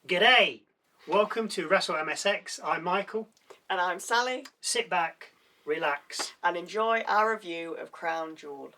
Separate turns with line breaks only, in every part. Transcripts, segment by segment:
G'day! Welcome to WrestleMSX. I'm Michael.
And I'm Sally.
Sit back, relax,
and enjoy our review of Crown Jewel.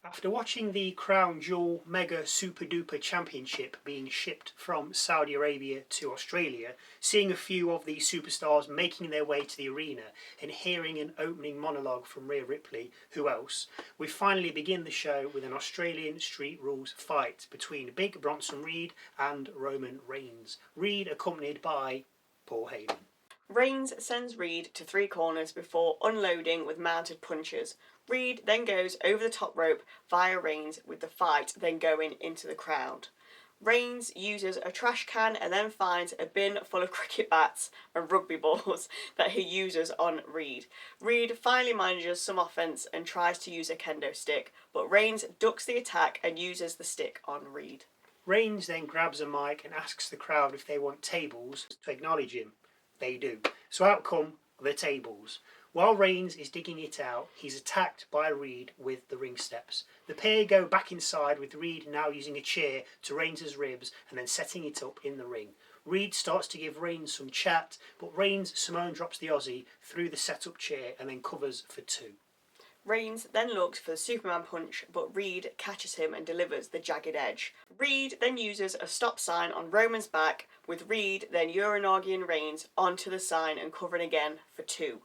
After watching the Crown Jewel Mega Super Duper Championship being shipped from Saudi Arabia to Australia, seeing a few of the superstars making their way to the arena and hearing an opening monologue from Rhea Ripley, who else, we finally begin the show with an Australian Street Rules fight between Big Bronson Reed and Roman Reigns. Reed accompanied by Paul Heyman.
Reigns sends Reed to three corners before unloading with mounted punches. Reed then goes over the top rope via Reigns, with the fight then going into the crowd. Reigns uses a trash can and then finds a bin full of cricket bats and rugby balls that he uses on Reed. Reed finally manages some offense and tries to use a kendo stick, but Reigns ducks the attack and uses the stick on Reed.
Reigns then grabs a mic and asks the crowd if they want tables to acknowledge him. They do. So out come the tables. While Reigns is digging it out, he's attacked by Reed with the ring steps. The pair go back inside, with Reed now using a chair to Reigns' ribs and then setting it up in the ring. Reed starts to give Reigns some chat, but Reigns Simone drops the Aussie through the set-up chair and then covers for two.
Reigns then looks for the Superman punch, but Reed catches him and delivers the jagged edge. Reed then uses a stop sign on Roman's back, with Reed then Uranagian Reigns onto the sign and covering again for two.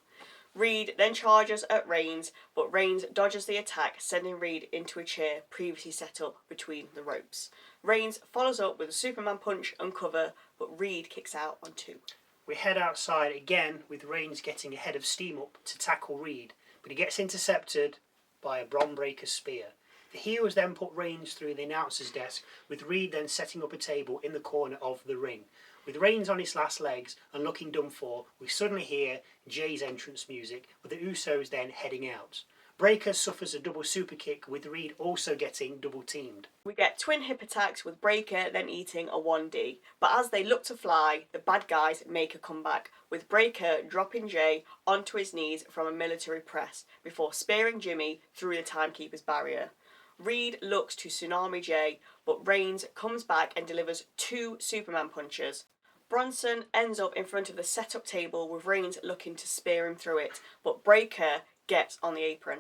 Reed then charges at Reigns, but Reigns dodges the attack, sending Reed into a chair previously set up between the ropes. Reigns follows up with a Superman punch and cover, but Reed kicks out on two.
We head outside again, with Reigns getting ahead of steam up to tackle Reed, but he gets intercepted by a Bron Breaker spear. The heels then put Reigns through the announcer's desk, with Reed then setting up a table in the corner of the ring. With Reigns on his last legs and looking done for, we suddenly hear Jay's entrance music, with the Usos then heading out. Breaker suffers a double super kick, with Reed also getting double teamed.
We get twin hip attacks, with Breaker then eating a 1D, but as they look to fly, the bad guys make a comeback, with Breaker dropping Jay onto his knees from a military press before spearing Jimmy through the timekeeper's barrier. Reed looks to tsunami Jay, but Reigns comes back and delivers two Superman punches. Bronson ends up in front of the set-up table, with Reigns looking to spear him through it, but Breaker gets on the apron.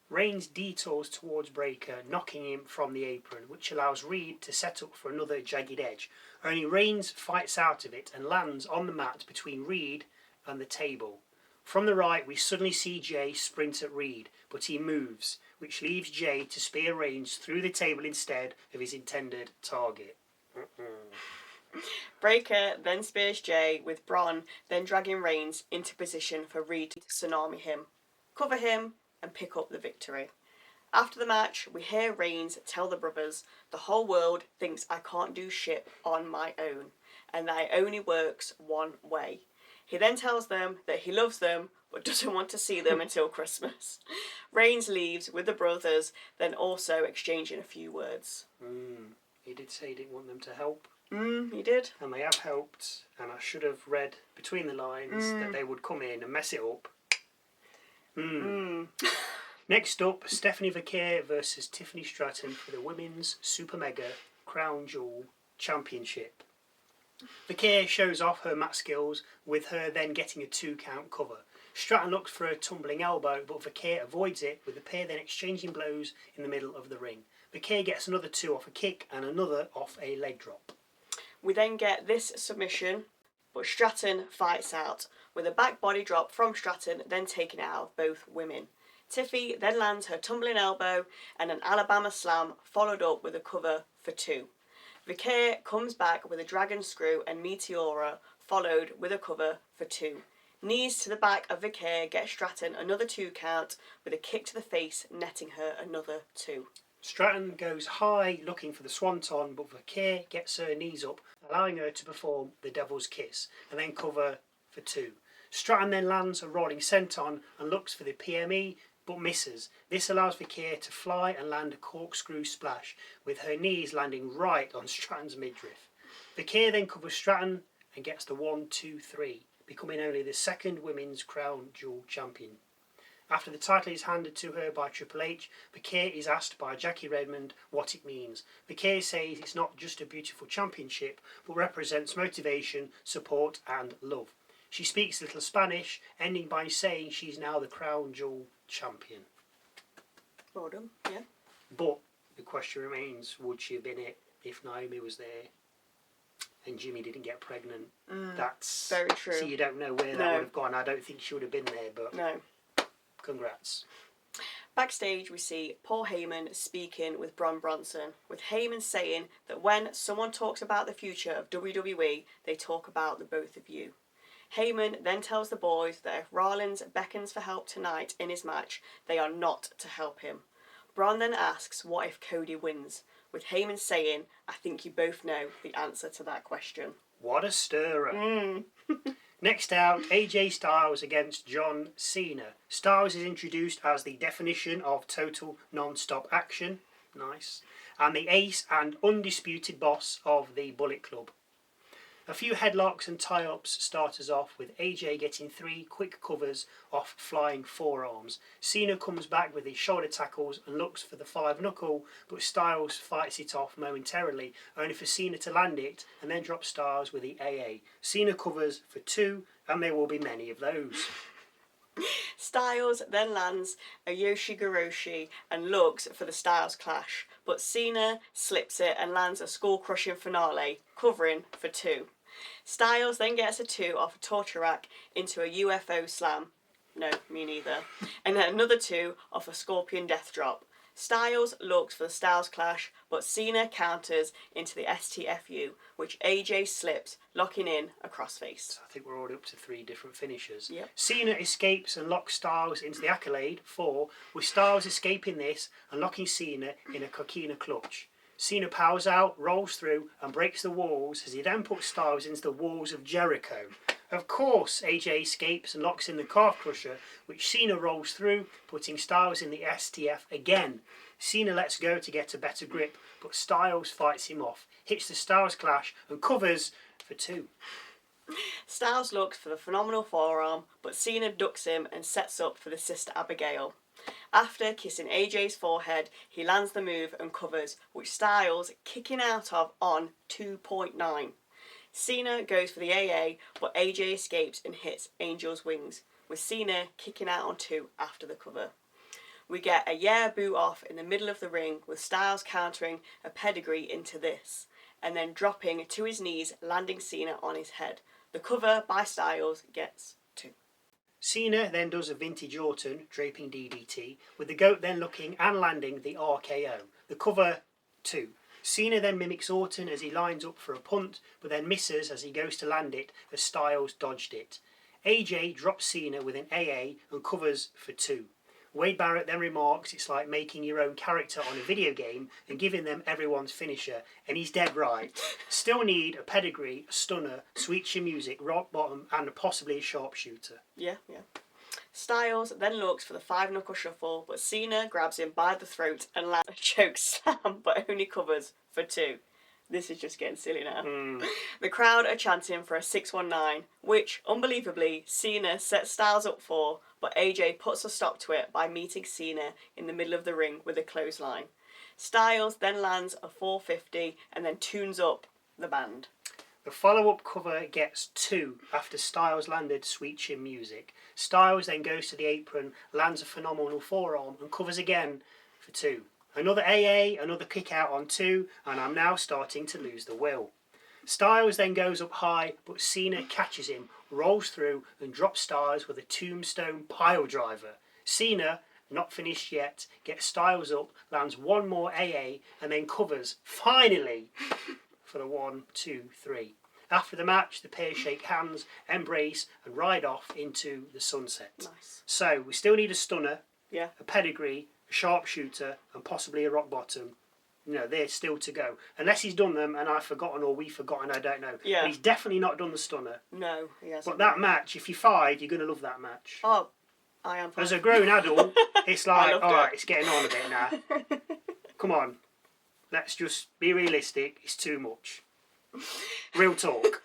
Reigns detours towards Breaker, knocking him from the apron, which allows Reed to set up for another jagged edge. Only Reigns fights out of it and lands on the mat between Reed and the table. From the right, we suddenly see Jay sprint at Reed, but he moves, which leaves Jay to spear Reigns through the table instead of his intended target.
Breaker then spears Jay, with Bron then dragging Reigns into position for Reed to tsunami him, cover him, and pick up the victory. After the match, we hear Reigns tell the brothers, "The whole world thinks I can't do shit on my own, and that it only works one way." He then tells them that he loves them, but doesn't want to see them until Christmas. Reigns leaves with the brothers, then also exchanging a few words.
He did say he didn't want them to help.
He did.
And they have helped, and I should have read between the lines that they would come in and mess it up. Next up, Stephanie Vaquer versus Tiffany Stratton for the Women's Super Mega Crown Jewel Championship. Vaquer shows off her mat skills, with her then getting a 2-count cover. Stratton looks for a tumbling elbow, but Vaquer avoids it, with the pair then exchanging blows in the middle of the ring. Vaquer gets another 2 off a kick and another off a leg drop.
We then get this submission, but Stratton fights out, with a back body drop from Stratton then taken out of both women. Tiffy then lands her tumbling elbow and an Alabama slam, followed up with a cover for 2. Vaquer comes back with a dragon screw and Meteora, followed with a cover for 2. Knees to the back of Vaquer get Stratton another 2 count, with a kick to the face netting her another 2.
Stratton goes high looking for the swanton, but Vaquer gets her knees up, allowing her to perform the Devil's Kiss and then cover for 2. Stratton then lands a rolling senton and looks for the PME, but misses. This allows Vaquer to fly and land a corkscrew splash, with her knees landing right on Stratton's midriff. Vaquer then covers Stratton and gets the 1-2-3, becoming only the second Women's Crown Jewel champion. After the title is handed to her by Triple H, Vaquer is asked by Jackie Redmond what it means. Vaquer says it's not just a beautiful championship, but represents motivation, support and love. She speaks a little Spanish, ending by saying she's now the Crown Jewel champion.
Well done, yeah.
But the question remains, would she have been it if Naomi was there and Jimmy didn't get pregnant? That's
very true.
So you don't know where that would have gone. I don't think she would have been there, but
No.
congrats.
Backstage, we see Paul Heyman speaking with Bronson, with Heyman saying that when someone talks about the future of WWE, they talk about the both of you. Heyman then tells the boys that if Rollins beckons for help tonight in his match, they are not to help him. Bron then asks what if Cody wins, with Heyman saying, I think you both know the answer to that question.
What a stirrer. Next out, AJ Styles against John Cena. Styles is introduced as the definition of total non-stop action. Nice. And the ace and undisputed boss of the Bullet Club. A few headlocks and tie-ups start us off with AJ getting 3 quick covers off flying forearms. Cena comes back with his shoulder tackles and looks for the 5-knuckle, but Styles fights it off momentarily, only for Cena to land it and then drop Styles with the AA. Cena covers for 2, and there will be many of those.
Styles then lands a Yoshigoroshi and looks for the Styles Clash, but Cena slips it and lands a skull-crushing finale, covering for 2. Styles then gets a 2 off a torture rack into a UFO slam. No, me neither. And then another 2 off a scorpion death drop. Styles looks for the Styles Clash, but Cena counters into the STFU, which AJ slips, locking in a crossface.
I think we're already up to 3 different finishers.
Yep.
Cena escapes and locks Styles into the Accolade 4, with Styles escaping this and locking Cena in a coquina clutch. Cena powers out, rolls through and breaks the walls as he then puts Styles into the walls of Jericho. Of course, AJ escapes and locks in the calf crusher, which Cena rolls through, putting Styles in the STF again. Cena lets go to get a better grip, but Styles fights him off, hits the Styles Clash and covers for 2.
Styles looks for the phenomenal forearm, but Cena ducks him and sets up for the Sister Abigail. After kissing AJ's forehead, he lands the move and covers, which Styles kicking out of on 2.9. Cena goes for the AA, but AJ escapes and hits Angel's Wings, with Cena kicking out on 2 after the cover. We get a yeah boo off in the middle of the ring, with Styles countering a pedigree into this, and then dropping to his knees, landing Cena on his head. The cover by Styles gets 2.
Cena then does a vintage Orton, draping DDT, with the GOAT then looking and landing the RKO. The cover 2. Cena then mimics Orton as he lines up for a punt, but then misses as he goes to land it as Styles dodged it. AJ drops Cena with an AA and covers for 2. Wade Barrett then remarks it's like making your own character on a video game and giving them everyone's finisher, and he's dead right. Still need a pedigree, a stunner, sweet chin music, rock bottom, and possibly a sharpshooter.
Yeah. Styles then looks for the 5-knuckle shuffle, but Cena grabs him by the throat and lands a choke slam, but only covers for 2. This is just getting silly now. The crowd are chanting for a 619, which, unbelievably, Cena sets Styles up for, but AJ puts a stop to it by meeting Cena in the middle of the ring with a clothesline. Styles then lands a 450 and then tunes up the band.
The follow-up cover gets 2 after Styles landed Sweet Chin Music. Styles then goes to the apron, lands a phenomenal forearm and covers again for 2. Another AA, another kick out on 2, and I'm now starting to lose the will. Styles then goes up high, but Cena catches him, rolls through and drops Styles with a tombstone pile driver. Cena, not finished yet, gets Styles up, lands one more AA and then covers, finally, for the 1, 2, 3. After the match, the pair shake hands, embrace and ride off into the sunset.
Nice.
So we still need a stunner,
Yeah.
a pedigree, a sharpshooter and possibly a rock bottom. They're still to go. Unless he's done them and I've forgotten or we've forgotten, I don't know.
Yeah.
But he's definitely not done the stunner.
No, he hasn't.
But that match, if you're 5, you're going to love that match.
Oh, I am.
As a grown adult, it's like,
loved
alright,
it.
it's getting on a bit now. Come on. Let's just be realistic. It's too much. Real talk.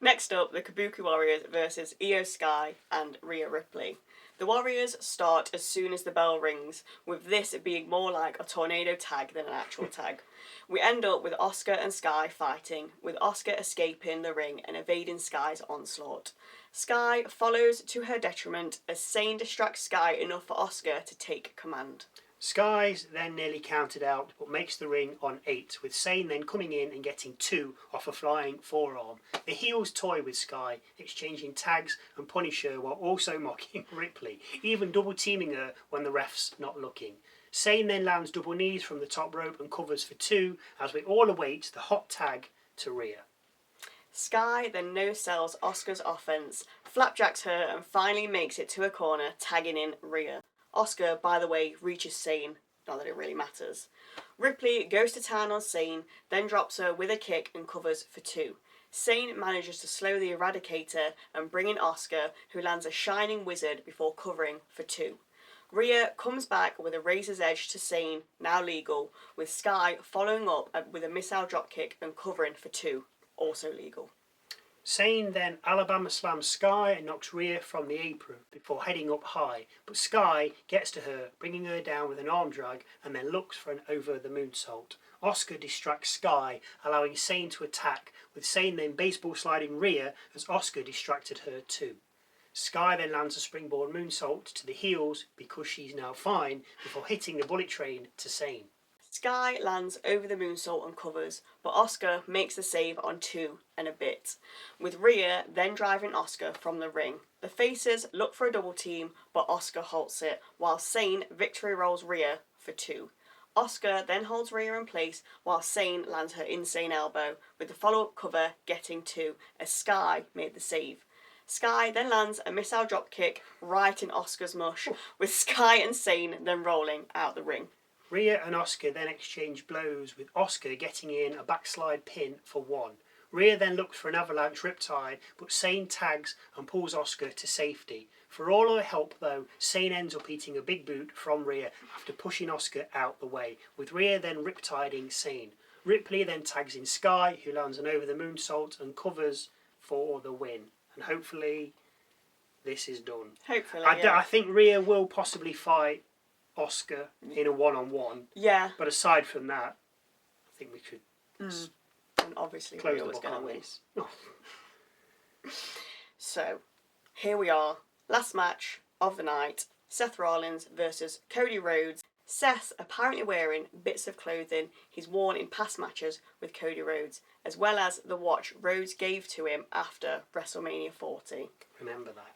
Next up, the Kabuki Warriors versus IYO SKY and Rhea Ripley. The The Warriors start as soon as the bell rings, with this being more like a tornado tag than an actual tag. We end up with Oscar and Sky fighting, with Oscar escaping the ring and evading Sky's onslaught. Sky follows to her detriment as Sane distracts Sky enough for Oscar to take command.
Sky's then nearly counted out, but makes the ring on 8, with Sane then coming in and getting 2 off a flying forearm. The heels toy with Sky, exchanging tags and punish her while also mocking Ripley, even double teaming her when the ref's not looking. Sane then lands double knees from the top rope and covers for 2 as we all await the hot tag to Rhea.
Sky then no-sells Oscar's offense, flapjacks her and finally makes it to a corner, tagging in Rhea. Oscar, by the way, reaches Sane, not that it really matters. Ripley goes to town on Sane, then drops her with a kick and covers for 2. Sane manages to slow the Eradicator and bring in Oscar, who lands a Shining Wizard before covering for 2. Rhea comes back with a razor's edge to Sane, now legal, with Sky following up with a missile dropkick and covering for 2, also legal.
Sane then Alabama slams Sky and knocks Rhea from the apron before heading up high, but Sky gets to her, bringing her down with an arm drag and then looks for an over-the-moonsault. Oscar distracts Sky, allowing Sane to attack, with Sane then baseball sliding Rhea as Oscar distracted her too. Sky then lands a springboard moonsault to the heels because she's now fine before hitting the bullet train to Sane.
Sky lands over the moonsault and covers, but Oscar makes the save on 2 and a bit, with Rhea then driving Oscar from the ring. The faces look for a double team, but Oscar halts it, while Sane victory rolls Rhea for 2. Oscar then holds Rhea in place while Sane lands her insane elbow, with the follow-up cover getting 2 as Sky made the save. Sky then lands a missile dropkick right in Oscar's mush, with Sky and Sane then rolling out the ring.
Rhea and Oscar then exchange blows, with Oscar getting in a backslide pin for 1. Rhea then looks for an avalanche riptide, but Sane tags and pulls Oscar to safety. For all her help though, Sane ends up eating a big boot from Rhea after pushing Oscar out the way, with Rhea then riptiding Sane. Ripley then tags in Sky, who lands an over the moonsault and covers for the win. And hopefully this is done.
Hopefully,
I think Rhea will possibly fight Oscar in a one-on-one.
Yeah.
But aside from that, I think we could
And obviously
close
Rhea
the
was
book
going to
on
win.
this. Oh.
So, here we are. Last match of the night. Seth Rollins versus Cody Rhodes. Seth apparently wearing bits of clothing he's worn in past matches with Cody Rhodes, as well as the watch Rhodes gave to him after WrestleMania 40.
Remember that.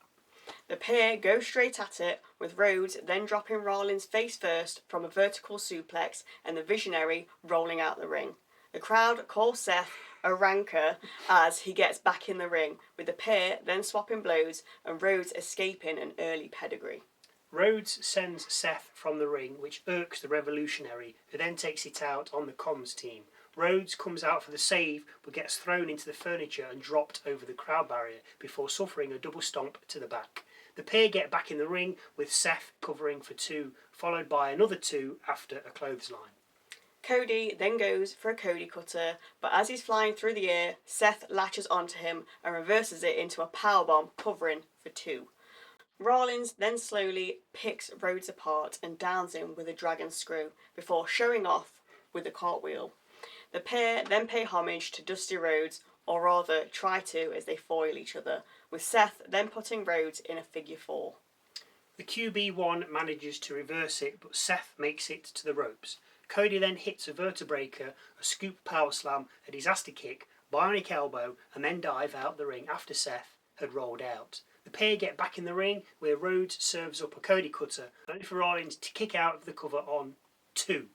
The pair go straight at it, with Rhodes then dropping Rollins face first from a vertical suplex and the Visionary rolling out the ring. The crowd calls Seth a ranker as he gets back in the ring, with the pair then swapping blows and Rhodes escaping an early pedigree.
Rhodes sends Seth from the ring, which irks the Revolutionary, who then takes it out on the comms team. Rhodes comes out for the save, but gets thrown into the furniture and dropped over the crowd barrier before suffering a double stomp to the back. The pair get back in the ring, with Seth covering for 2, followed by another 2 after a clothesline.
Cody then goes for a Cody cutter, but as he's flying through the air, Seth latches onto him and reverses it into a powerbomb, covering for 2. Rollins then slowly picks Rhodes apart and downs him with a dragon screw before showing off with a cartwheel. The pair then pay homage to Dusty Rhodes, or rather try to, as they foil each other, with Seth then putting Rhodes in a figure 4.
The QB1 manages to reverse it, but Seth makes it to the ropes. Cody then hits a vertebraker, a scoop power slam, a disaster kick, bionic elbow, and then dive out the ring after Seth had rolled out. The pair get back in the ring, where Rhodes serves up a Cody cutter, only for Rollins to kick out of the cover on 2.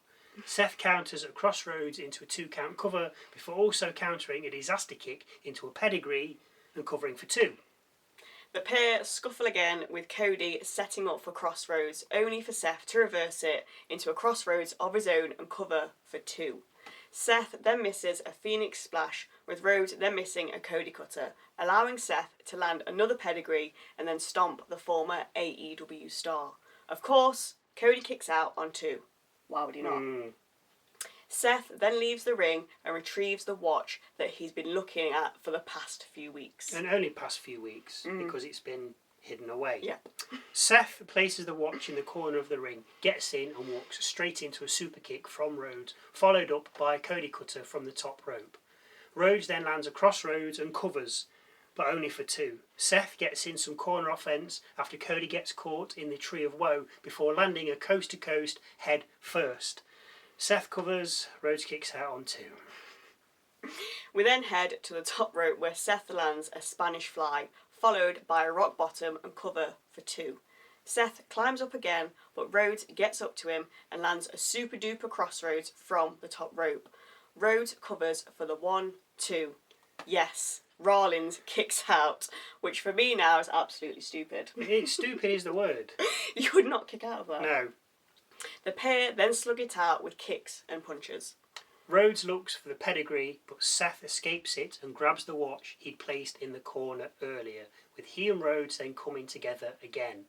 Seth counters a crossroads into a 2-count cover before also countering a disaster kick into a pedigree and covering for 2.
The pair scuffle again, with Cody setting up for crossroads, only for Seth to reverse it into a crossroads of his own and cover for 2. Seth then misses a Phoenix Splash, with Rhodes then missing a Cody cutter, allowing Seth to land another pedigree and then stomp the former AEW star. Of course, Cody kicks out on 2. Why would he not? Seth then leaves the ring and retrieves the watch that he's been looking at for the past few weeks.
And only past few weeks, because it's been hidden away.
Yep.
Seth places the watch in the corner of the ring, gets in and walks straight into a super kick from Rhodes, followed up by a Cody cutter from the top rope. Rhodes then lands across Rhodes and covers, but only for 2. Seth gets in some corner offense after Cody gets caught in the Tree of Woe before landing a coast-to-coast head first. Seth covers, Rhodes kicks out on 2.
We then head to the top rope where Seth lands a Spanish fly, followed by a rock bottom and cover for 2. Seth climbs up again, but Rhodes gets up to him and lands a super duper crossroads from the top rope. Rhodes covers for the 1, 2. Yes, Rollins kicks out, which for me now is absolutely stupid.
Stupid is the word.
You would not kick out of that.
No.
The pair then slug it out with kicks and punches.
Rhodes looks for the pedigree, but Seth escapes it and grabs the watch he'd placed in the corner earlier, with he and Rhodes then coming together again.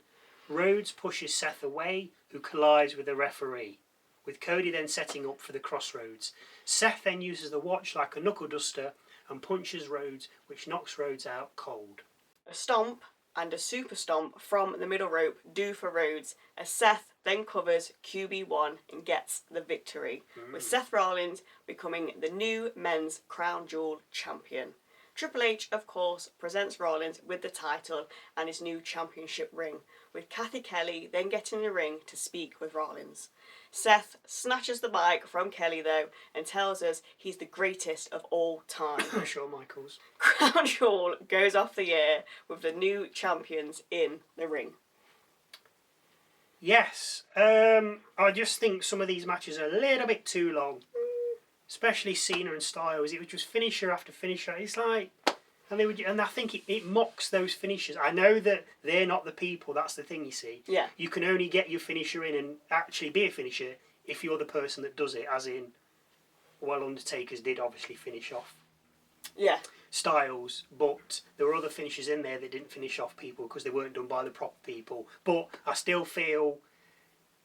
Rhodes pushes Seth away, who collides with the referee, with Cody then setting up for the crossroads. Seth then uses the watch like a knuckle duster and punches Rhodes, which knocks Rhodes out cold.
A stomp and a super stomp from the middle rope do for Rhodes, as Seth then covers QB1 and gets the victory, with Seth Rollins becoming the new men's Crown Jewel champion. Triple H, of course, presents Rollins with the title and his new championship ring, with Kathy Kelly then getting in the ring to speak with Rollins. Seth snatches the mic from Kelly though and tells us he's the greatest of all time.
Shawn Michaels.
Crown Jewel goes off the air with the new champions in the ring.
Yes, I just think some of these matches are a little bit too long. Especially Cena and Styles. It was just finisher after finisher. It's like... And I think it mocks those finishers. I know that they're not the people, that's the thing, you see.
Yeah.
You can only get your finisher in and actually be a finisher if you're the person that does it, as in, well, Undertaker's did obviously finish off
Yeah.
Styles, but there were other finishers in there that didn't finish off people because they weren't done by the proper people. But I still feel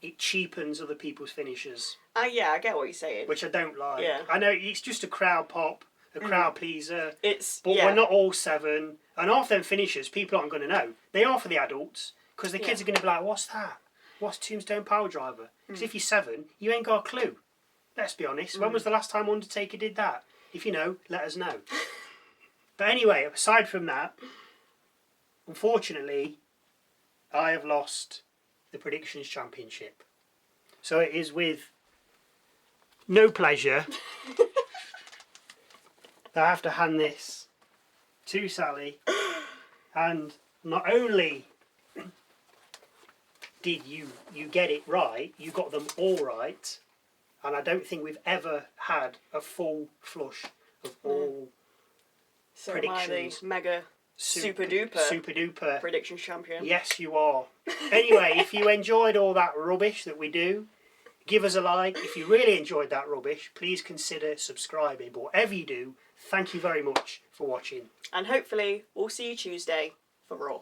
it cheapens other people's finishers.
Yeah, I get what you're saying.
Which I don't like.
Yeah.
I know it's just a crowd pop, a crowd pleaser.
But
we're not all 7. And half them finishers, people aren't going to know. They are for the adults, because the kids are going to be like, what's that? What's Tombstone Power Driver? Because if you're 7, you ain't got a clue. Let's be honest. When was the last time Undertaker did that? If you know, let us know. But anyway, aside from that, unfortunately, I have lost the Predictions Championship. So it is with no pleasure that I have to hand this to Sally. And not only did you get it right, you got them all right. And I don't think we've ever had a full flush of all
so
predictions.
Am I the mega super duper prediction champion?
Yes, you are. Anyway, if you enjoyed all that rubbish that we do, give us a like. If you really enjoyed that rubbish, please consider subscribing. But whatever you do, thank you very much for watching.
And hopefully we'll see you Tuesday for Raw.